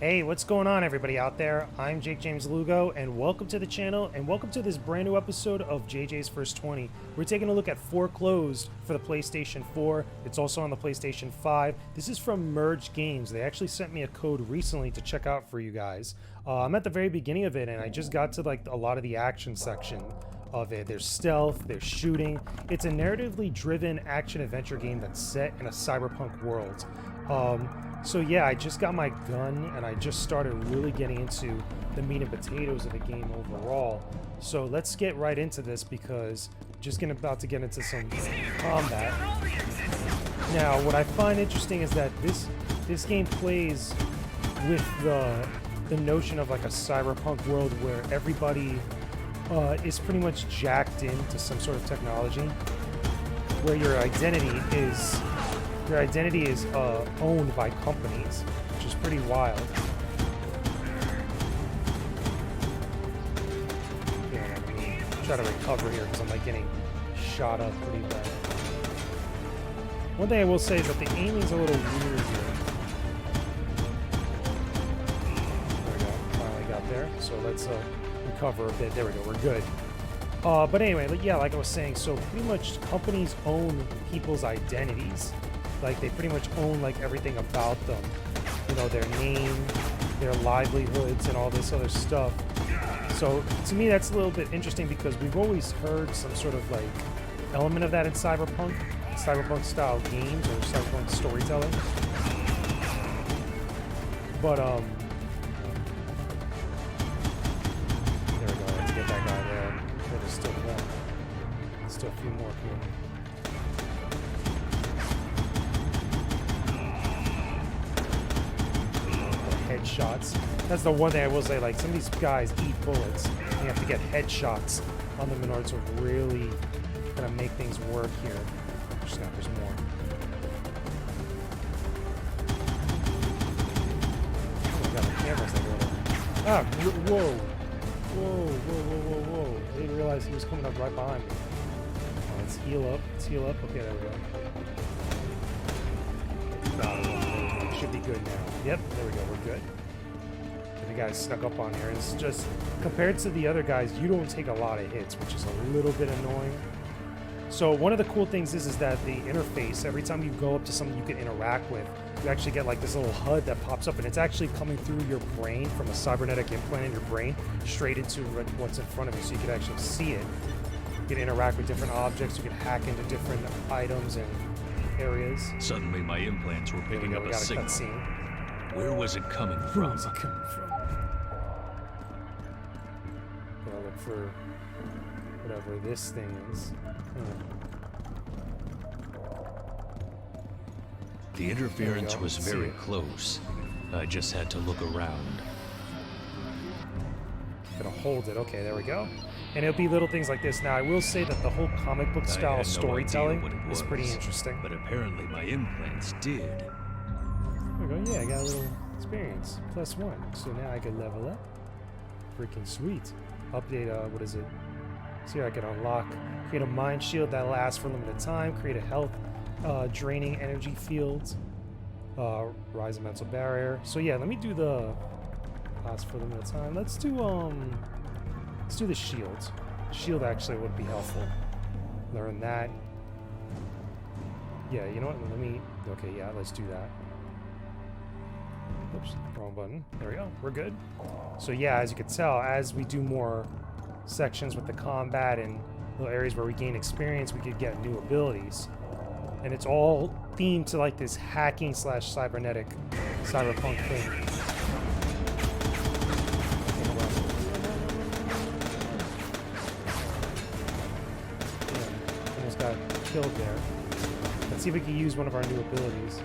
Hey, what's going on, everybody out there? I'm Jakejames Lugo, and welcome to the channel, and welcome to this brand new episode of JJ's First 20. We're taking a look at FORECLOSED for the PlayStation 4. It's also on the PlayStation 5. This is from Merge Games. They actually sent me a code recently to check out for you guys. I'm at the very beginning of it, and I just got to like a lot of the action section of it. There's stealth, there's shooting. It's a narratively driven action-adventure game that's set in a cyberpunk world. So yeah, I just got my gun and I just started really getting into the meat and potatoes of the game overall. So let's get right into this because I'm just about to get into some combat. Now, what I find interesting is that this game plays with the notion of like a cyberpunk world where everybody is pretty much jacked into some sort of technology, where your identity is owned by companies, which is pretty wild. Yeah, let me try to recover here because I'm like getting shot up pretty bad. One thing I will say is that the aiming's a little weird here. There we go, finally got there. So let's recover a bit. There we go, we're good. But anyway, yeah, like I was saying, so pretty much companies own people's identities. Like, they pretty much own, like, everything about them. You know, their name, their livelihoods, and all this other stuff. So, to me, that's a little bit interesting because we've always heard some sort of, like, element of that in Cyberpunk-style games or Cyberpunk storytelling. But, there we go, let's get that guy there. There's still more. Still a few more here. Headshots. That's the one thing I will say, like, some of these guys eat bullets. You have to get headshots on them in order to really kind of make things work here. Snap, there's more. Oh my god, the camera's like a little... Ah, whoa. Whoa. I didn't realize he was coming up right behind me. Oh, let's heal up. Okay, there we go. Should be good now. Yep, there we go, we're good. The guys snuck up on here. It's just, compared to the other guys, you don't take a lot of hits, which is a little bit annoying. So one of the cool things is that the interface, every time you go up to something you can interact with, you actually get like this little HUD that pops up, and it's actually coming through your brain from a cybernetic implant in your brain straight into what's in front of you, so you can actually see it. You can interact with different objects, you can hack into different items and areas. Suddenly my implants were picking up a signal. Where was it coming from? Where was it coming from? Gotta look for whatever this thing is. The interference was very close. I just had to look around. Gotta hold it. Okay, there we go. And it'll be little things like this. Now, I will say that the whole comic book style storytelling is pretty interesting. But apparently my implants did. There we go. Yeah, I got a little experience. +1. So now I can level up. Freaking sweet. Update, what is it? So here I can unlock, create a mind shield that lasts for a limited time, create a health draining energy field, rise a mental barrier. So yeah, let me do the last for a limited time. Let's do the shield. Shield actually would be helpful. Learn that. Yeah, you know what? Okay, yeah, let's do that. Oops, wrong button. There we go. We're good. So yeah, as you can tell, as we do more sections with the combat and little areas where we gain experience, we could get new abilities. And it's all themed to like this hacking / cybernetic cyberpunk thing. Almost got killed there. Let's see if we can use one of our new abilities.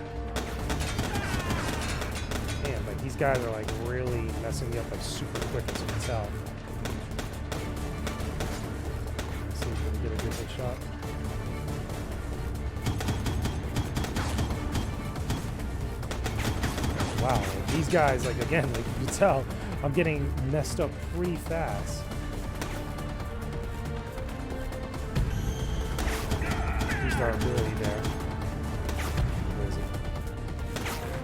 Man, like these guys are like really messing me up like super quick, as you can tell. Let's see if we can get a good hit shot. Wow, like these guys, like again, like you can tell, I'm getting messed up pretty fast. Used our ability there. Where is it?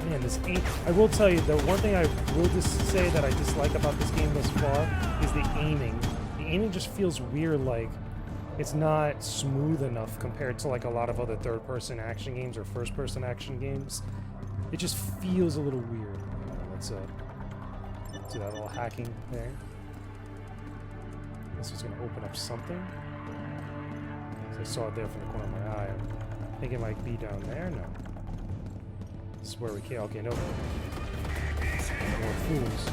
Man, this aim. I will tell you, the one thing I will just say that I dislike about this game thus far is the aiming. The aiming just feels weird, like it's not smooth enough compared to like a lot of other third-person action games or first-person action games. It just feels a little weird. Let's do that little hacking there. This is going to open up something. So I saw it there from the corner of my eye. I think it might be down there. No. This is where we came. Okay, no. More fools.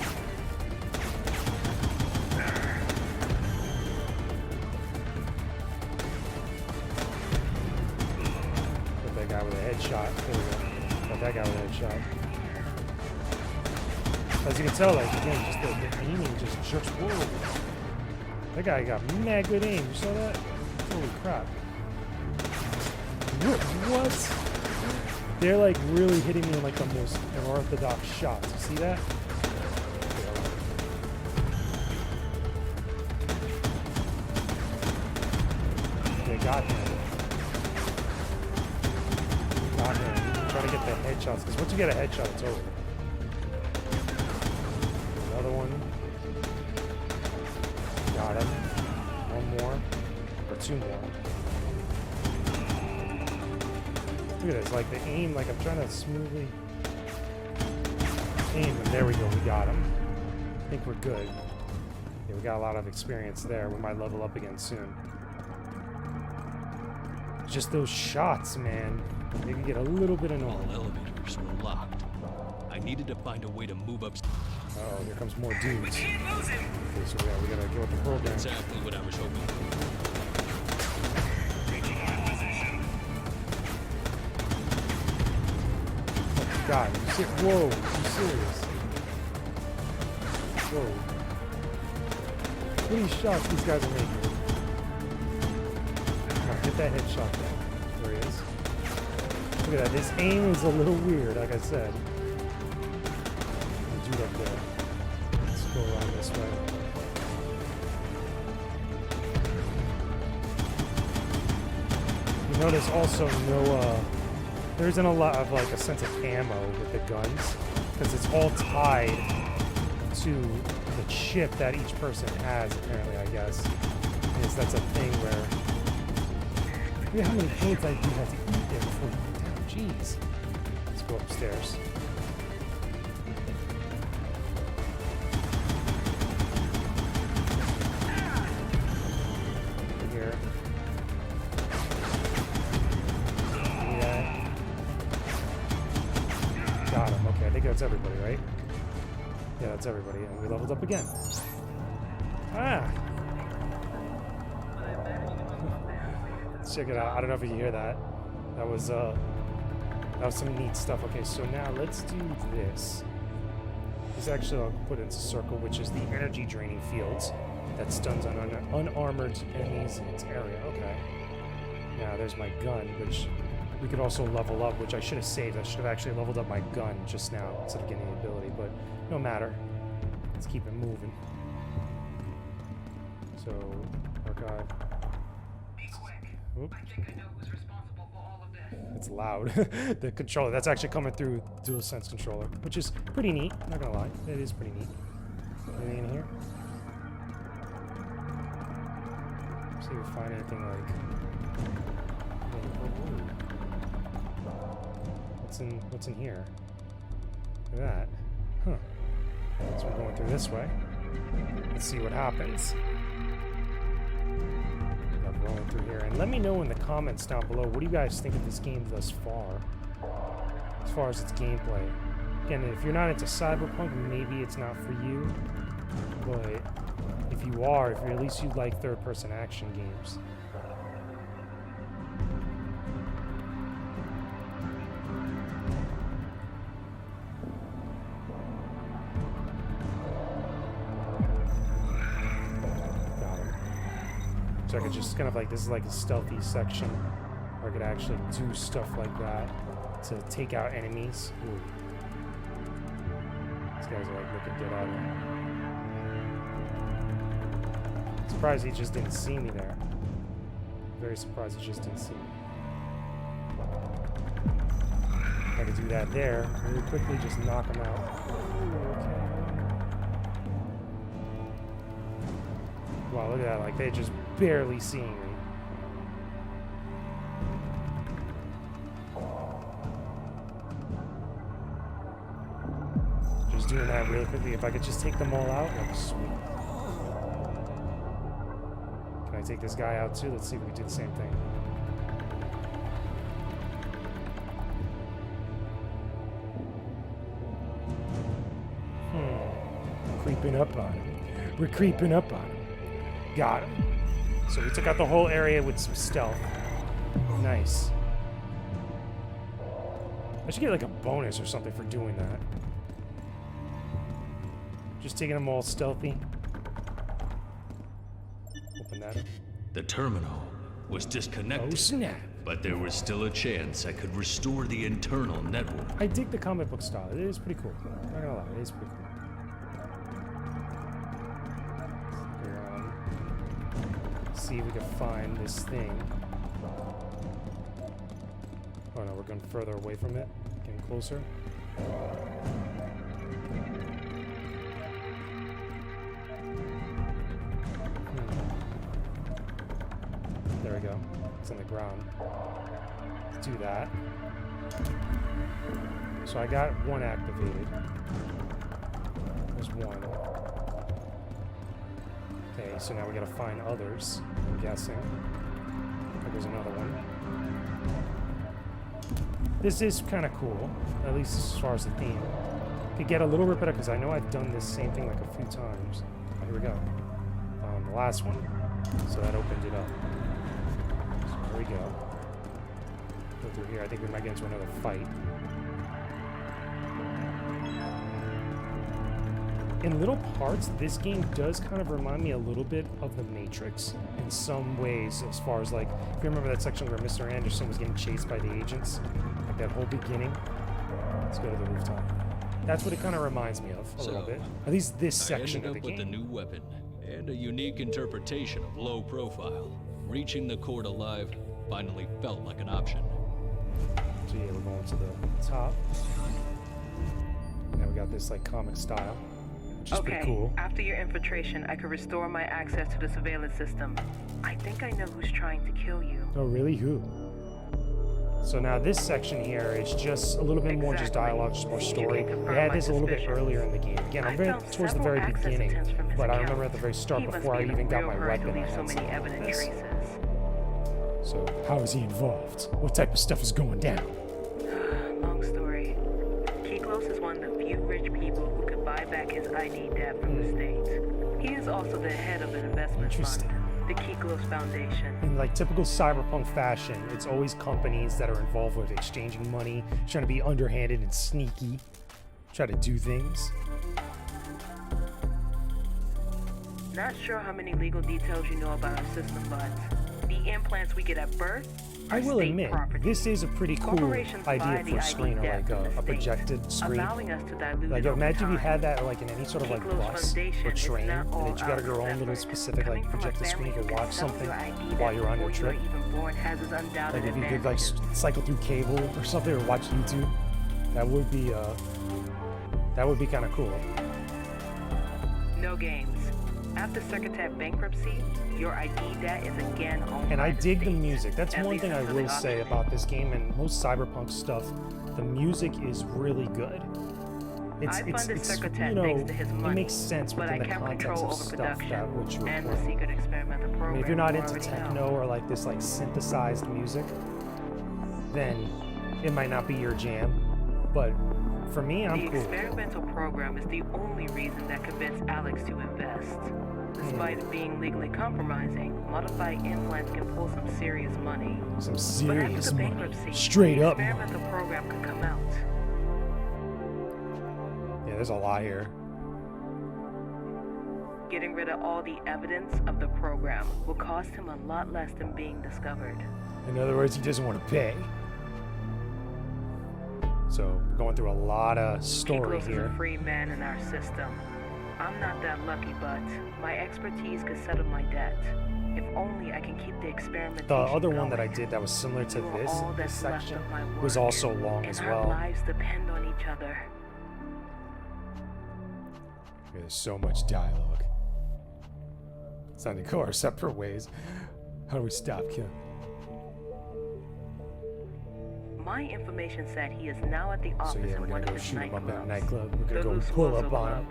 Got that guy with a headshot. There we go. Got that guy with a headshot. As you can tell, like, again, just the aiming just jerks. Whoa. That guy got mad good aim. You saw that? Holy crap. What? They're like really hitting me in like the most unorthodox shots. You see that? They got him. Got him. Try to get the headshots, because once you get a headshot, it's over. Another one. Got him. One more. Or two more. Look at this, like the aim, like I'm trying to smoothly aim, and there we go, we got him. I think we're good. Yeah, we got a lot of experience there. We might level up again soon. Just those shots, man. They can get a little bit annoying. All elevators were locked. I needed to find a way to move up. Oh, here comes more dudes. Okay, so yeah, we gotta go with the program. Exactly what I was hoping for. God, whoa, you serious? Whoa. Look at these shots these guys are making. Come on, get that headshot there. There he is. Look at that, this aim is a little weird, like I said. Dude up there. Let's go around this way. You notice also no, there isn't a lot of like a sense of ammo with the guns, because it's all tied to the chip that each person has, apparently, I guess. Yes, that's a thing where... Look at how many bullets I do have to eat there before you go down. Jeez. Let's go upstairs. Here. Got him. Okay, I think that's everybody, right? Yeah, that's everybody. And we leveled up again. Ah! Let's check it out. I don't know if you hear that. That was some neat stuff. Okay, so now let's do this. This actually I'll put into circle, which is the energy draining fields that stuns on unarmored enemies in its area. Okay. Now there's my gun, which we could also level up, which I should have saved. I should have actually leveled up my gun just now instead of getting the ability, but no matter. Let's keep it moving. So, archive. Oop. It's loud. The controller, that's actually coming through DualSense controller, which is pretty neat, not gonna lie. It is pretty neat. Anything in here? See if we find anything like... What's in here? Look at that. Huh. So we're going through this way. Let's see what happens. I'm rolling through here. And let me know in the comments down below, what do you guys think of this game thus far? As far as its gameplay. Again, if you're not into Cyberpunk, maybe it's not for you. But if you are, if you're, at least you like third-person action games. So I could just kind of like, this is like a stealthy section where I could actually do stuff like that to take out enemies. Ooh. These guys are like looking dead at me. Surprised he just didn't see me there. Very surprised he just didn't see me. Gotta do that there. Really quickly, just knock them out. Okay. Wow, look at that. Like, they're just barely seeing me. Just doing that really quickly. If I could just take them all out, like, sweet. Can I take this guy out too? Let's see if we do the same thing. Creeping up on him. We're creeping up on him. Got him. So we took out the whole area with some stealth. Nice. I should get like a bonus or something for doing that. Just taking them all stealthy. Open that up. The terminal was disconnected. Oh snap. But there was still a chance I could restore the internal network. I dig the comic book style. It is pretty cool. I'm not gonna lie, it is pretty cool. See if we can find this thing. Oh no, we're going further away from it. Getting closer. There we go. It's on the ground. Let's do that. So I got one activated. There's one. Okay, so now we gotta find others, I'm guessing. There's another one. This is kind of cool, at least as far as the theme. Could get a little repetitive because I know I've done this same thing like a few times. Oh, here we go. The last one. So that opened it up. So there we go. Go through here. I think we might get into another fight. In little parts, this game does kind of remind me a little bit of The Matrix in some ways, as far as like, if you remember that section where Mr. Anderson was getting chased by the agents, like that whole beginning. Let's go to the rooftop. That's what it kind of reminds me of a little bit. At least this section of the game. I ended up with a new weapon and a unique interpretation of low profile. Reaching the court alive finally felt like an option. So yeah, we're going to the top. Now we got this like comic style. Which is pretty cool. After your infiltration, I could restore my access to the surveillance system. I think I know who's trying to kill you. Oh, really? Who? So now this section here is just a little bit more just dialogue, just more story. They had this a little bit earlier in the game. Again, I'm very towards the very beginning, but I remember at the very start before I even got my weapon. I had some of this. So how is he involved? What type of stuff is going down? Long story. Kiklos is one of the few rich people who could buy back his ID debt from the States. He is also the head of an investment fund, the Kiklos Foundation. In like typical cyberpunk fashion, it's always companies that are involved with exchanging money, trying to be underhanded and sneaky, try to do things. Not sure how many legal details you know about our system, but the implants we get at birth, I will admit, this is a pretty cool idea for a screen, or like a projected screen. Like imagine if you had that like in any sort of like bus or train, and that you got your own little specific like projected screen to watch something while you're on your trip. Like if you could like cycle through cable or something or watch YouTube, that would be kind of cool. No games. After Secretary bankruptcy, your ID debt is again owned. And I dig the music. That's one thing I will say about this game and most cyberpunk stuff. The music is really good. It's you know, it makes sense within the context of stuff that which you're playing. I mean, if you're not into techno or like this like synthesized music, then it might not be your jam. But for me, I'm cool. The experimental program is the only reason that convinced Alex to invest. Despite it being legally compromising, modified implants can pull some serious money. Some serious money. Straight up. The experimental program could come out. Yeah, there's a lot here. Getting rid of all the evidence of the program will cost him a lot less than being discovered. In other words, he doesn't want to pay. So, we're going through a lot of story here. Is a free man in our system. I'm not that lucky, but my expertise could settle my debt. If only I can keep the experimentation The other one going. that I did that was similar to You are this, all this that's left section, of my was work, also long and as our well. lives depend on each other. There's so much dialogue. It's time to go our separate ways. How do we stop killing? My information said he is now at the So office yeah, we're in one gonna of go his shoot him up at a nightclubs. nightclub. We're gonna The go Lugo pull up on Club. him.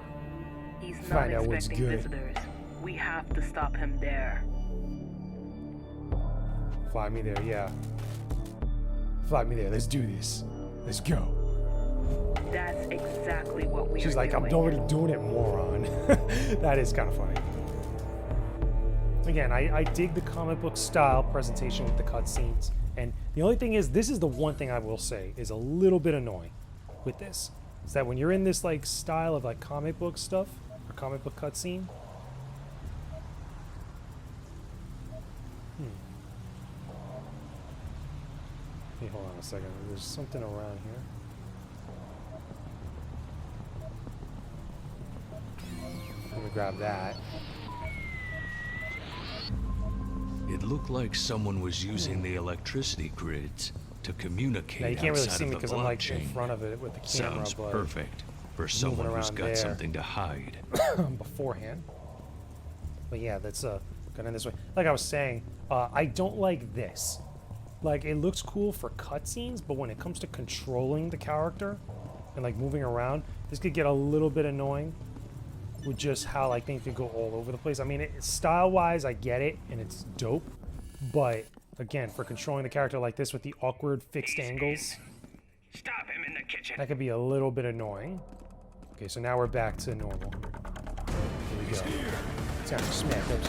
He's not Find out what's expecting good. visitors. We have to stop him there. Fly me there, yeah. Fly me there. Let's do this. Let's go. That's exactly what we She's are like, I'm doing. already doing it, moron. That is kind of funny. Again, I dig the comic book style presentation with the cutscenes. And the only thing is, this is the one thing I will say is a little bit annoying with this. Is that when you're in this like style of like comic book stuff, or comic book cutscene. Hey, hold on a second. There's something around here. Let me grab that. It looked like someone was using the electricity grids to communicate Now you can't really outside see me of the because I'm like in blockchain. front of it with the camera, Sounds but perfect for someone who's around got there. something to hide. beforehand. But yeah, that's going this way. Like I was saying, I don't like this. Like it looks cool for cutscenes, but when it comes to controlling the character and like moving around, this could get a little bit annoying with just how like things could go all over the place. I mean, style-wise, I get it and it's dope, but again, for controlling the character like this with the awkward fixed angles, Stop him in the kitchen. that could be a little bit annoying. Okay, so now we're back to normal. Here we go. Time to smack those.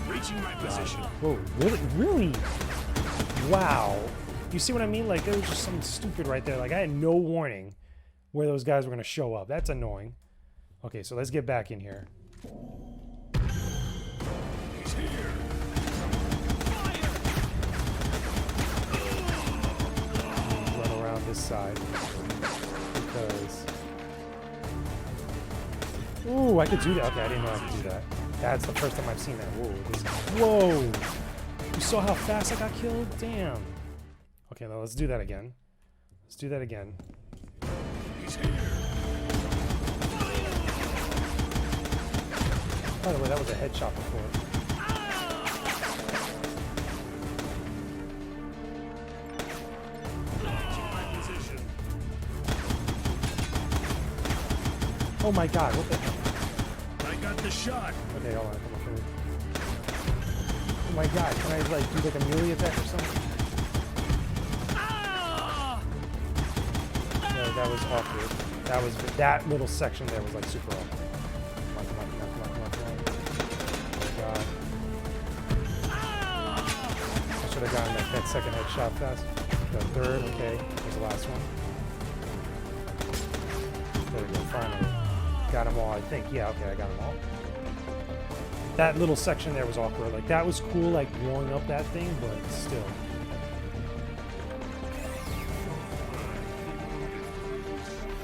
Reaching my position. Whoa, really? Really? Wow. You see what I mean? Like, there was just something stupid right there. Like, I had no warning where those guys were going to show up. That's annoying. Okay, so let's get back in here. He's here. Run around this side. Because... Ooh, I could do that. Okay, I didn't know I could do that. That's the first time I've seen that. Whoa. You saw how fast I got killed? Damn. Okay, now let's do that again. Let's do that again. He's here. By the way, that was a headshot before. Reaching my position. Oh my god, what the heck? I got the shot. Okay, hold on, come on, come on. Oh my god, can I like do like a melee attack or something? No, that was awkward. That little section there was like super awkward. Come on, come on, come on, come on, come on, come on. Oh my god. I should have gotten that second headshot fast. The third, okay, was the last one. There we go, finally. Got them all, I think. Yeah, okay, I got them all. That little section there was awkward. Like, that was cool, like, blowing up that thing, but still.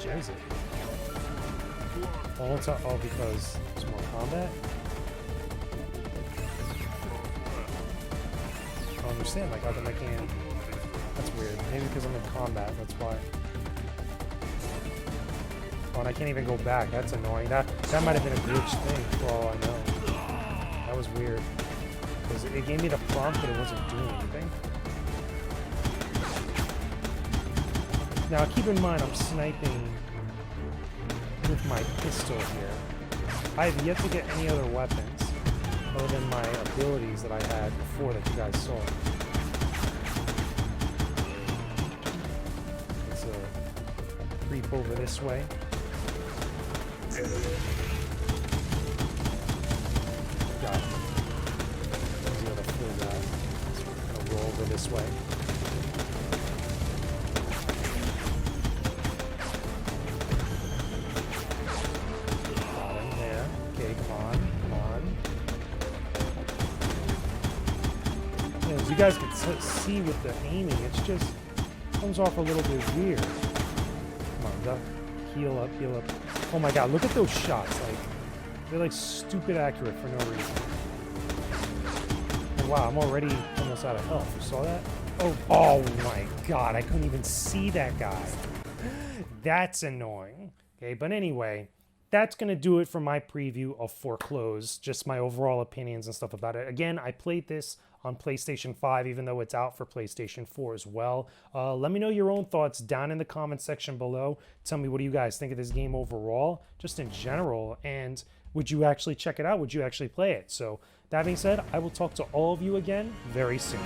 Gems it. Oh, because it's more combat? I don't understand. Like, how come I can't... That's weird. Maybe because I'm in combat, that's why. Oh, and I can't even go back. That's annoying. That might have been a glitch thing, for all I know. That was weird. Because it gave me the prompt, but it wasn't doing anything. Now, keep in mind, I'm sniping with my pistol here. I have yet to get any other weapons other than my abilities that I had before that you guys saw. Let's creep over this way. Got it. There's another full guy. So we're gonna roll over this way. Got him there. Okay, come on, come on. Yeah, you guys can see with the aiming, it's just comes off a little bit weird. Come on, duck. Heal up, heal up. Oh my god, look at those shots. Like, they're like stupid accurate for no reason. Oh, wow, I'm already almost out of health. You saw that? Oh my god, I couldn't even see that guy. That's annoying. Okay, but anyway, that's going to do it for my preview of Foreclosed, just my overall opinions and stuff about it. Again, I played this on PlayStation 5, even though it's out for PlayStation 4 as well. Let me know your own thoughts down in the comment section below. Tell me, what do you guys think of this game overall, just in general, and would you actually check it out? Would you actually play it? So that being said, I will talk to all of you again very soon.